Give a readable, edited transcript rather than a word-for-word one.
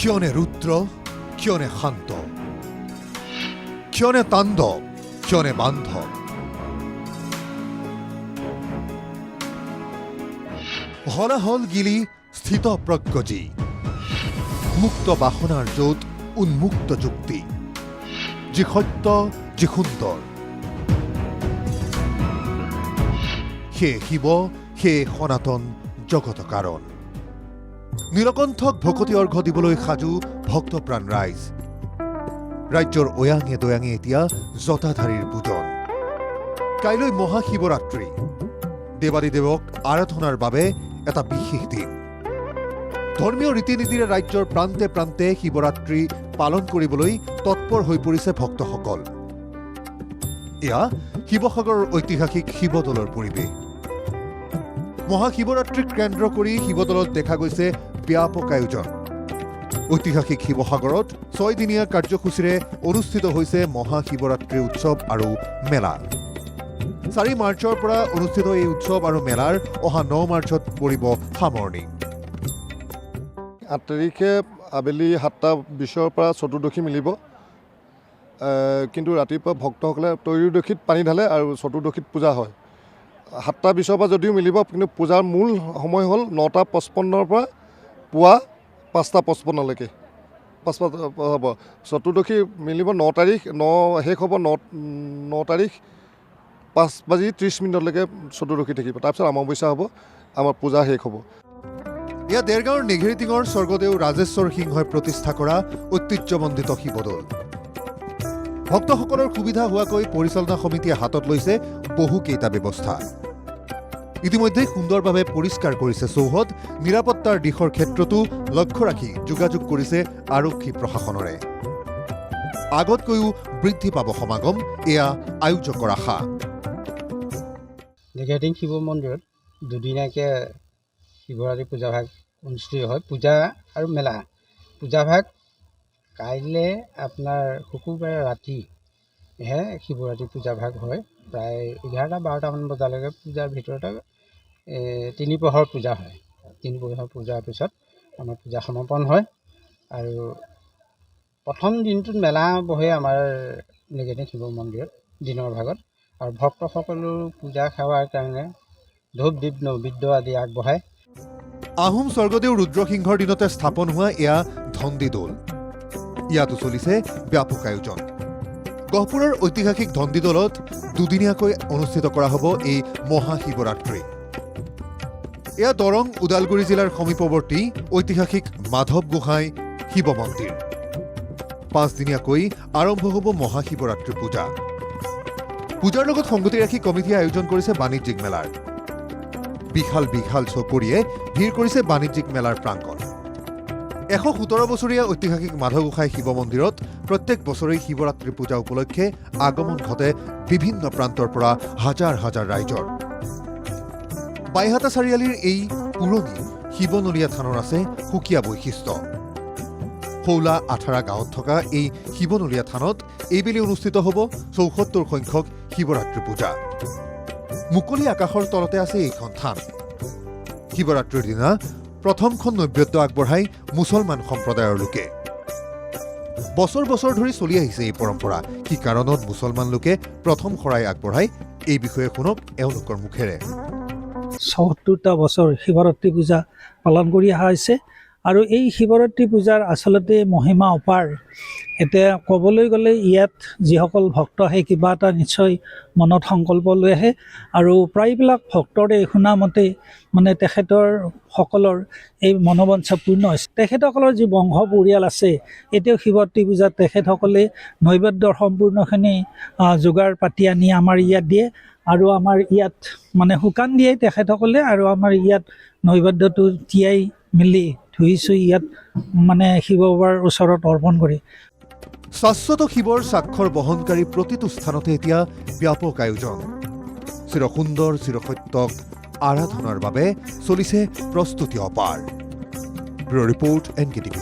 ক্ষণে ৰুদ্ৰ ক্ষণে শান্ত, ক্ষণে তাণ্ডব ক্ষণে বান্ধব। হলাহল গিলি স্থিত প্ৰজ্ঞজী, মুক্ত বাসনাৰ য'ত উন্মুক্ত যুক্তি, যি সত্য যি সুন্দৰ, সেই শিৱ সেই সনাতন জগত কাৰণ। নীলকণ্ঠক ভকতি অৰ্ঘ দিবলৈ সাজু ভক্তপ্ৰাণ ৰাইজ। ৰাজ্যৰ অয়াঙে দয়াঙে এতিয়া জটাধাৰীৰ পূজন। কাইলৈ মহাশিৱৰাত্ৰি, দেৱাদিদেৱক আৰাধনাৰ বাবে এটা বিশেষ দিন। ধৰ্মীয় ৰীতি নীতিৰে ৰাজ্যৰ প্ৰান্তে প্ৰান্তে শিৱৰাত্ৰি পালন কৰিবলৈ তৎপৰ হৈ পৰিছে ভক্তসকল। এয়া শিৱসাগৰৰ ঐতিহাসিক শিৱদৌলৰ পৰিৱেশ। মহাশিৱৰাত্ৰিক কেন্দ্ৰ কৰি শিৱদৌলত দেখা গৈছে ব্যাপক আয়োজন। ঐতিহাসিক শিৱসাগৰত 6 দিনীয়া কাৰ্যসূচীৰে অনুষ্ঠিত হৈছে মহাশিৱৰাত্ৰি উৎসৱ আৰু মেলা। 4 মাৰ্চৰ পৰা অনুষ্ঠিত এই উৎসৱ আৰু মেলাৰ অহা 9 মাৰ্চত পৰিব সামৰণি। 8 তাৰিখে আবেলি 7:20 পৰা চতুৰ্দশী মিলিব, কিন্তু ৰাতিপুৱা ভক্তসকলে ত্ৰয়োদশীত পানী ঢালে আৰু চতুৰ্দশীত পূজা হয়। 7:20 পৰা যদিও মিলিব, কিন্তু পূজাৰ মূল সময় হ'ল 9:55 পৰা পুৱা 5:55লৈকে হ'ব। চতুৰ্দশী মিলিব 9 তাৰিখ, শেষ হ'ব 9 তাৰিখ 5:30 চতুৰ্দশী থাকিব। তাৰপিছত অমাৱস্যা হ'ব, আমাৰ পূজা শেষ হ'ব। এয়া দেৰগাঁৱৰ নেঘেৰিটিঙৰ স্বৰ্গদেউ ৰাজেশ্বৰ সিংহই প্ৰতিষ্ঠা কৰা ঐতিহ্যমণ্ডিত শিৱদৌল। ভক্তসকলৰ সুবিধা হোৱাকৈ পৰিচালনা সমিতিয়ে হাতত লৈছে বহুকেইটা ব্যৱস্থা। ইতিমধ্যে সুন্দৰভাৱে পৰিষ্কাৰ কৰিছে চৌহদ। নিৰাপত্তাৰ দিশৰ ক্ষেত্ৰতো লক্ষ্য ৰাখি যোগাযোগ কৰিছে আৰক্ষী প্ৰশাসনৰে। আগতকৈও বৃদ্ধি পাব সমাগম, এয়া আয়োজকৰ আশা। নেঘেৰিটিং শিৱ মন্দিৰত দুদিনীয়াকৈ শিৱৰাত্ৰি পূজাভাগ অনুষ্ঠিত হয়। পূজা আৰু মেলা। পূজাভাগ কাইলৈ আপোনাৰ শুকুৰবাৰে ৰাতিহে শিৱৰাত্ৰি পূজাভাগ হয়। প্ৰায় 11-12টামান বজালৈকে পূজাৰ ভিতৰতে 3 প্ৰহৰ পূজা হয়। 3 প্ৰহৰ পূজাৰ পিছত আমাৰ পূজা সমাপন হয়। আৰু প্ৰথম দিনটোত মেলা বহে আমাৰ নেঘেৰিটিং শিৱ মন্দিৰত দিনৰ ভাগত। আৰু ভক্তসকলো পূজা সেৱাৰ কাৰণে ধূপ দীপ নৈবেদ্য আদি আগবঢ়ায়। আহোম স্বৰ্গদেউ ৰুদ্ৰসিংহৰ দিনতে স্থাপন হোৱা এয়া ধন্দি দৌল। ইয়াতো চলিছে ব্যাপক আয়োজন। গহপুৰৰ ঐতিহাসিক ধন্দি দৌলত দুদিনীয়াকৈ অনুষ্ঠিত কৰা হ'ব এই মহাশিৱৰাত্ৰি। এয়া দৰং ওদালগুৰি জিলাৰ সমীপৱৰ্তী ঐতিহাসিক মাধৱ গোহাঁই শিৱ মন্দিৰ। 5 দিনীয়াকৈ আৰম্ভ হ'ব মহাশিৱৰাত্ৰি পূজা। পূজাৰ লগত সংগতি ৰাখি কমিটিয়ে আয়োজন কৰিছে বাণিজ্যিক মেলাৰ। বিশাল বিশাল চকৰিয়ে ভিৰ কৰিছে বাণিজ্যিক মেলাৰ প্ৰাংগণ। 117 বছৰীয়া ঐতিহাসিক মাধৱ গোহাঁই শিৱ মন্দিৰত প্ৰত্যেক বছৰেই শিৱৰাত্ৰি পূজা উপলক্ষে আগমন ঘটে বিভিন্ন প্ৰান্তৰ পৰা হাজাৰ হাজাৰ ৰাইজৰ। বাইহাটা চাৰিআলিৰ এই পুৰণি শিৱনলীয়া থানৰ আছে সুকীয়া বৈশিষ্ট্য। শৌলা আঠাৰা গাঁৱত থকা এই শিৱনলীয়া থানত এইবেলি অনুষ্ঠিত হ'ব 74 সংখ্যক শিৱৰাত্ৰি পূজা। মুকলি আকাশৰ তলতে আছে এইখন থান। শিৱৰাত্ৰিৰ দিনা প্ৰথমখন নৈবেদ্য আগবঢ়াই মুছলমান সম্প্ৰদায়ৰ লোকে। বছৰ বছৰ ধৰি চলি আহিছে এই পৰম্পৰা। কি কাৰণত মুছলমান লোকে প্ৰথম শৰাই আগবঢ়ায়, এই বিষয়ে শুনক এওঁলোকৰ মুখেৰে। ৭৪টা বছৰ শিৱৰাত্ৰি পূজা পালন কৰি অহা হৈছে। আৰু এই শিৱৰাত্ৰি পূজাৰ আচলতে মহিমা অপাৰ। এতিয়া ক'বলৈ গ'লে ইয়াত যিসকল ভক্ত আহে কিবা এটা নিশ্চয় মনত সংকল্প লৈ আহে। আৰু প্ৰায়বিলাক ভক্তৰে শুনামতে মানে তেখেতৰ সকলৰ এই মনোবাঞ্ছা পূৰ্ণ হৈছে। তেখেতসকলৰ যি বংশ পৰিয়াল আছে, এতিয়াও শিৱৰাত্ৰি পূজাত তেখেতসকলে নৈবেদ্যৰ সম্পূৰ্ণখিনি যোগাৰ পাতি আনি আমাৰ ইয়াত দিয়ে। আৰু আমাৰ ইয়াত মানে শুকান দিয়ে তেখেতসকলে। আৰু আমাৰ ইয়াত নৈবেদ্যটো তিয়াই মেলি ধুই চুই ইয়াত মানে শিৱ বাবাৰ ওচৰত অৰ্পণ কৰে। শাশ্বত শিৱৰ স্বাক্ষৰ বহনকাৰী প্ৰতিটো স্থানতে এতিয়া ব্যাপক আয়োজন। চিৰসুন্দৰ চিৰসত্যক আৰাধনাৰ বাবে চলিছে প্ৰস্তুতি অপাৰ। Bureau report NKTV+।